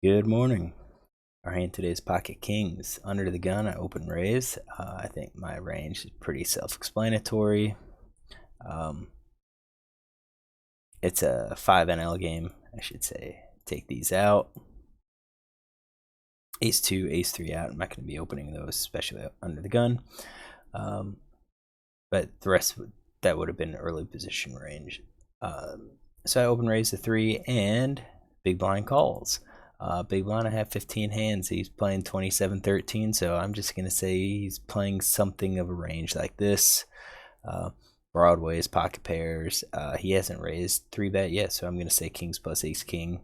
Good morning. Our hand today is pocket kings. Under the gun, I open raise. I think my range is pretty self-explanatory. Um, it's a 5 NL game, I should say. Take these out. Ace 2, Ace 3 out. I'm not going to be opening those, especially under the gun. But the rest, that would have been early position range. So I open raise to 3 and big blind calls. Big blind, I have 15 hands. He's playing 27-13, so I'm just going to say he's playing something of a range like this. Broadways, pocket pairs. He hasn't raised 3-bet yet, so I'm going to say kings plus ace king.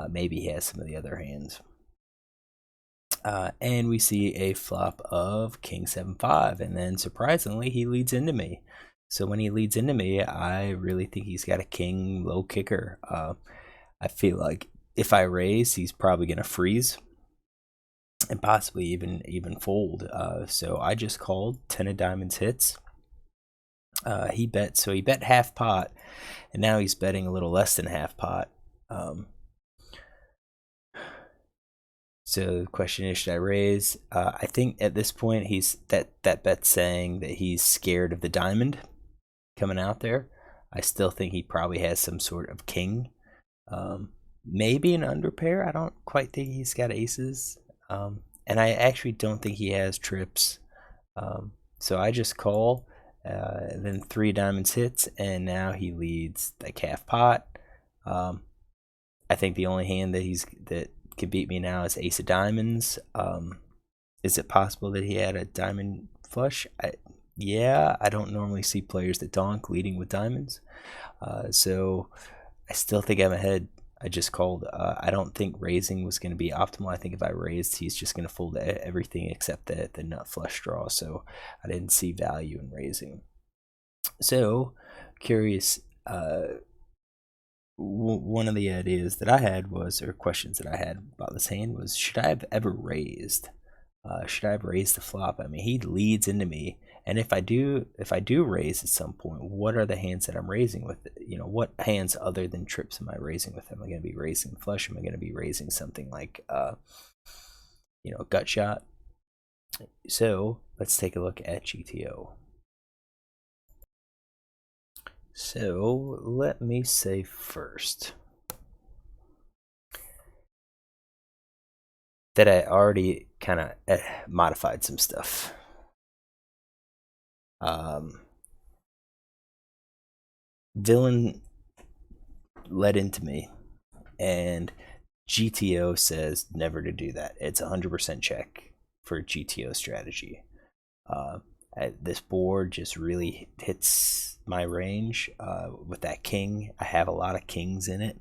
Maybe he has some of the other hands. And we see a flop of king 7-5, and then surprisingly he leads into me. So when he leads into me, I really think he's got a king low kicker. I feel like if I raise, he's probably going to freeze and possibly even fold. So I just called. 10 of diamonds hits. He bet, so he bet half pot, and now he's betting a little less than half pot. So the question is, should I raise? I think at this point he's that bet's saying that he's scared of the diamond coming out there. I still think he probably has some sort of king, maybe an underpair. I don't quite think he's got aces, and I actually don't think he has trips. So I just call. Then 3 diamonds hits, and now he leads like half pot. I think the only hand that can beat me now is ace of diamonds. Is it possible that he had a diamond flush? Yeah, I don't normally see players that donk leading with diamonds. So I still think I'm ahead. I just called. I don't think raising was going to be optimal. I think if I raised, he's just going to fold everything except the nut flush draw. So I didn't see value in raising. So curious. One of the ideas that I had was, or questions that I had about this hand was, should I have ever raised? Should I have raised the flop? I mean, he leads into me, and if I do raise at some point, what are the hands that I'm raising with? What hands other tan trips am I raising with? Am I going to be raising flush? Am I going to be raising something like, gut shot? So let's take a look at GTO. So let me say first that I already kind of modified some stuff. Villain led into me, and GTO says never to do that. It's 100% check for GTO strategy. This board just really hits my range with that king. I have a lot of kings in it.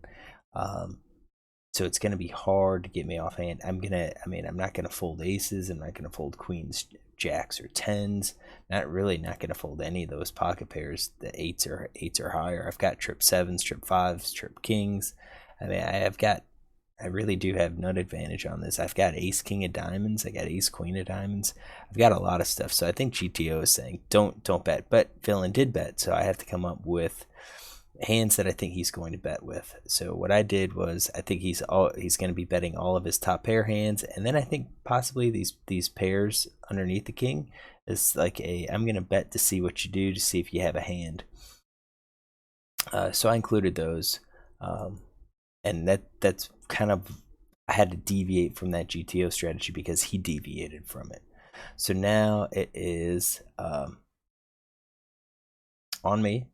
So it's going to be hard to get me offhand. I'm not going to fold aces. I'm not going to fold queens, jacks, or tens. Not going to fold any of those pocket pairs. The eights or higher. I've got trip sevens, trip fives, trip kings. I really do have nut advantage on this. I've got ace king of diamonds. I got ace queen of diamonds. I've got a lot of stuff. So I think GTO is saying don't bet. But villain did bet, so I have to come up with hands that I think he's going to bet with. So what I did was, I think he's going to be betting all of his top pair hands, and then I think possibly these pairs underneath the king is like I'm going to bet to see what you do, to see if you have a hand. So I included those, and that's kind of, I had to deviate from that GTO strategy because he deviated from it. So now it is on me.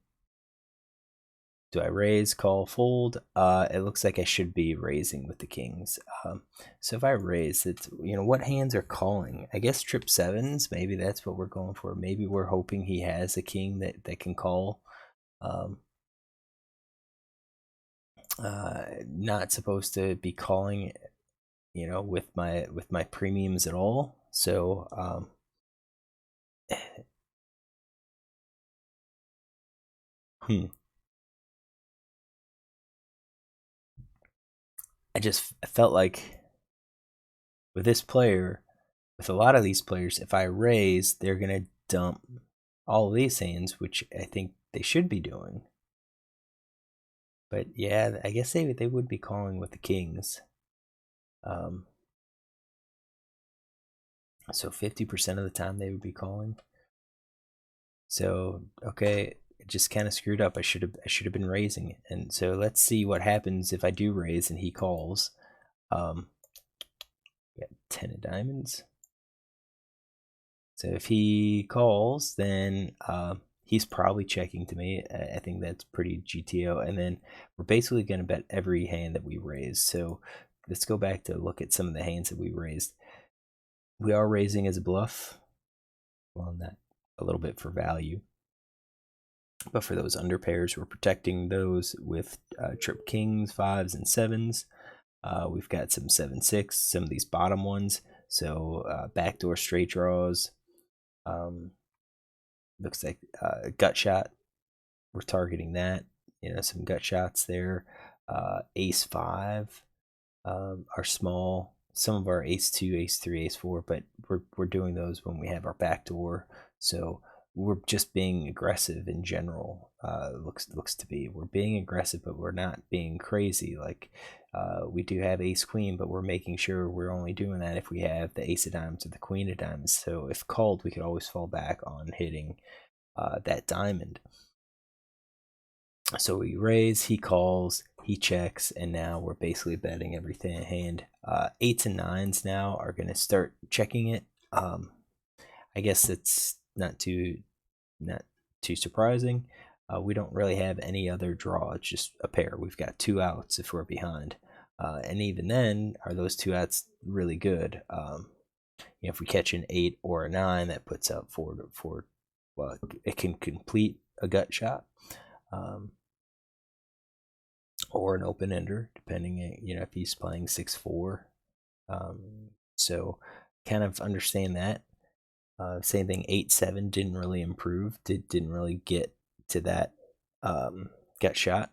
Do I raise, call, fold? It looks like I should be raising with the kings. So if I raise, it's, what hands are calling? I guess trip sevens, maybe that's what we're going for. Maybe we're hoping he has a king that can call. Not supposed to be calling, with my premiums at all. So I felt like with this player, with a lot of these players, if I raise, they're gonna dump all of these hands, which I think they should be doing. But yeah, I guess they would be calling with the kings. So 50% of the time they would be calling. So okay, it just kind of screwed up. I should have been raising. And so let's see what happens if I do raise and he calls. Got 10 of diamonds. So if he calls, then he's probably checking to me. I think that's pretty GTO. And then we're basically going to bet every hand that we raise. So let's go back to look at some of the hands that we raised. We are raising as a bluff. Well, not a little bit for value. But for those under pairs, we're protecting those with trip kings, fives, and sevens. We've got some 7-6, some of these bottom ones. So backdoor straight draws. Looks like gut shot. We're targeting that. Some gut shots there. Ace 5 are small. Some of our ace 2, ace 3, ace 4, but we're doing those when we have our backdoor. So we're just being aggressive in general. Looks to be we're being aggressive, but we're not being crazy. Like we do have ace queen, but we're making sure we're only doing that if we have the ace of diamonds or the queen of diamonds. So if called, we could always fall back on hitting that diamond. So we raise, he calls, he checks, and now we're basically betting everything in hand. 8s and 9s now are going to start checking it. I guess it's not too surprising. We don't really have any other draw. It's just a pair. We've got 2 outs if we're behind. And even then, are those 2 outs really good? If we catch an 8 or a 9, that puts up 4. Well, it can complete a gut shot. Or an open ender, depending, if he's playing 6-4. So kind of understand that. Same thing, 8-7 didn't really improve. Didn't really get to that gut shot.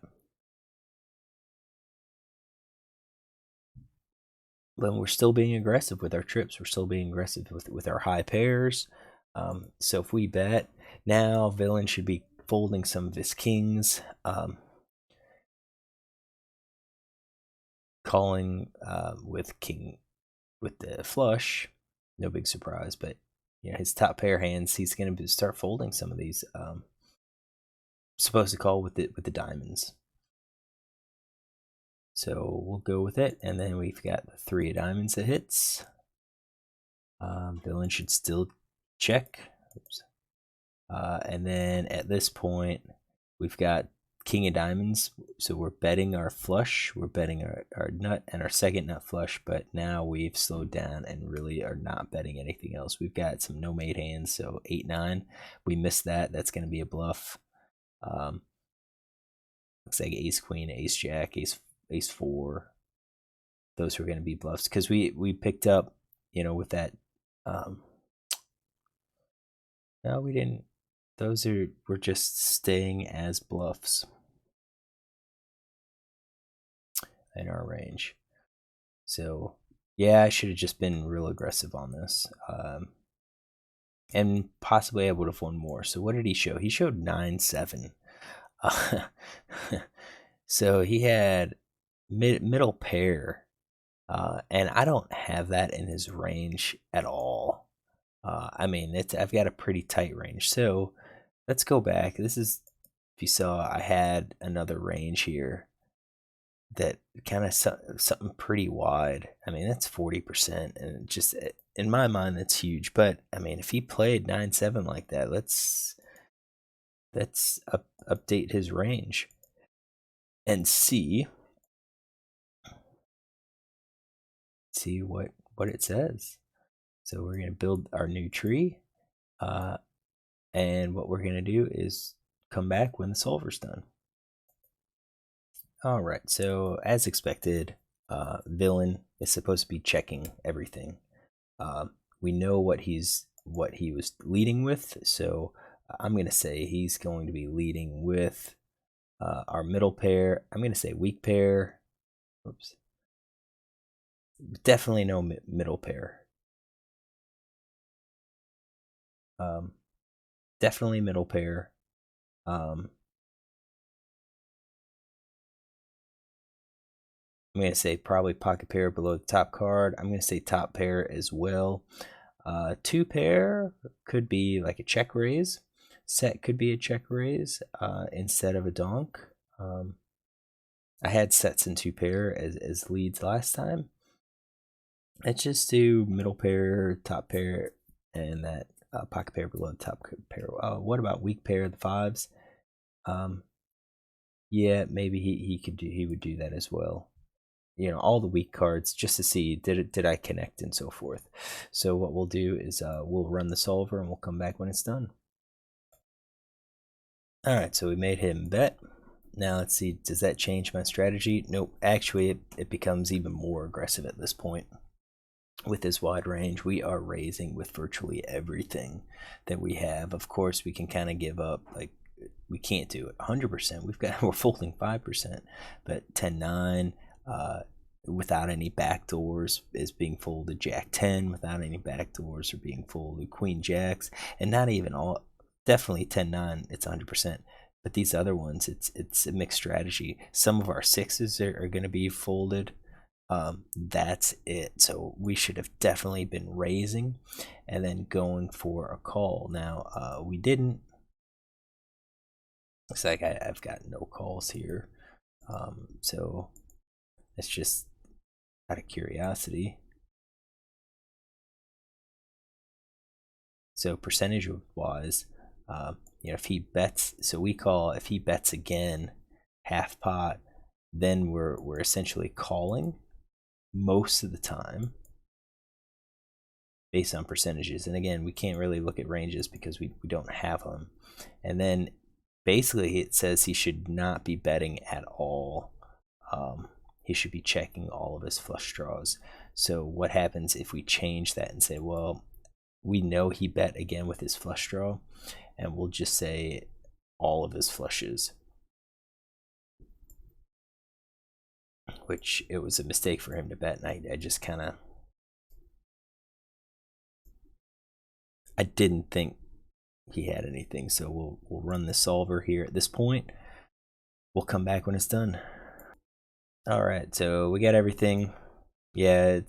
Then we're still being aggressive with our trips. We're still being aggressive with our high pairs. So if we bet now, villain should be folding some of his kings. Calling with the flush, no big surprise, but his top pair hands, he's going to start folding some of these. Supposed to call with the diamonds, so we'll go with it. And then we've got the 3 of diamonds that hits. Villain should still check. Oops. And then at this point, we've got king of diamonds, so we're betting our flush, we're betting our nut and our second nut flush, but now we've slowed down and really are not betting anything else. We've got some no mate hands, so 8-9, we missed that. That's going to be a bluff. Looks like ace queen, ace jack, ace 4, those are going to be bluffs because we picked up with that. No, we didn't. We're just staying as bluffs in our range. So yeah, I should have just been real aggressive on this. And possibly I would have won more. So what did he show? He showed 9-7. So he had middle pair. And I don't have that in his range at all. I mean, I've got a pretty tight range. So let's go back. This is, if you saw, I had another range here that kind of something pretty wide. I mean, that's 40%, and just in my mind, that's huge. But I mean, if he played 9-7 like that, let's update his range and see what it says. So we're gonna build our new tree, and what we're gonna do is come back when the solver's done. All right, so as expected, villain is supposed to be checking everything. We know what he was leading with, so I'm gonna say he's going to be leading with our middle pair. I'm gonna say weak pair. Oops. Definitely no middle pair. Definitely middle pair. I'm going to say probably pocket pair below the top card. I'm going to say top pair as well. Two pair could be like a check raise. Set could be a check raise instead of a donk. I had sets in two pair as leads last time. Let's just do middle pair, top pair, and that pocket pair below the top pair. What about weak pair, the fives? Yeah, maybe he would do that as well. You know, all the weak cards just to see did I connect and so forth. So what we'll do is we'll run the solver and we'll come back when it's done. All right, so we made him bet. Now let's see, does that change my strategy? Nope, actually it becomes even more aggressive at this point. With this wide range, we are raising with virtually everything that we have. Of course, we can kind of give up, like we can't do it 100%. We're folding 5%, but 10-9 without any backdoors is being folded. Jack 10 without any backdoors are being folded. Queen jacks, and not even all. Definitely 10-9. It's 100%. But these other ones, it's a mixed strategy. Some of our sixes are going to be folded. That's it. So we should have definitely been raising and then going for a call. Now we didn't. Looks like I've got no calls here. So it's just out of curiosity. So percentage wise, you know, if he bets, so we call, if he bets again half pot, then we're essentially calling most of the time based on percentages. And again, we can't really look at ranges because we don't have them. And then basically it says he should not be betting at all. He should be checking all of his flush draws. So what happens if we change that and say, well, we know he bet again with his flush draw, and we'll just say all of his flushes, which it was a mistake for him to bet, and I just kind of, I didn't think he had anything. So we'll run the solver here at this point. We'll come back when it's done. All right, so we got everything. Yeah,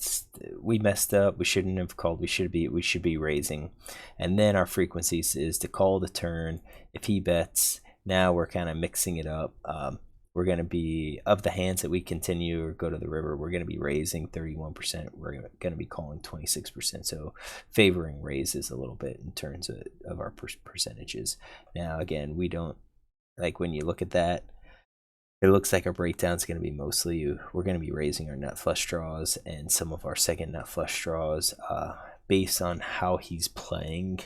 we messed up. We shouldn't have called. We should be raising, and then our frequencies is to call the turn. If he bets, now we're kind of mixing it up. We're going to be, of the hands that we continue or go to the river, we're going to be raising 31%. We're going to be calling 26%. So favoring raises a little bit in terms of our percentages. Now, again, we don't, like when you look at that, it looks like our breakdown is going to be mostly, we're going to be raising our nut flush draws and some of our second nut flush draws based on how he's playing.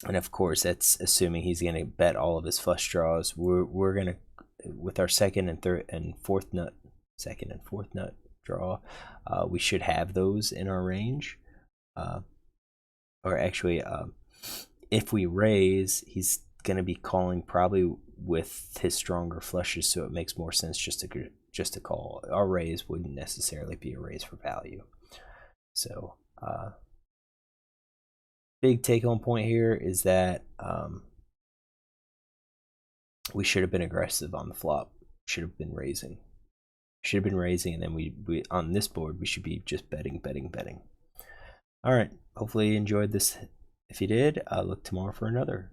And of course, that's assuming he's going to bet all of his flush draws. We're going to, with our second and third and fourth nut draw, we should have those in our range. Or actually, if we raise, he's going to be calling probably with his stronger flushes, so it makes more sense just to call. Our raise wouldn't necessarily be a raise for value. So big take-home point here is that we should have been aggressive on the flop. Should have been raising. And then we on this board we should be just betting. All right. Hopefully you enjoyed this. If you did, look tomorrow for another.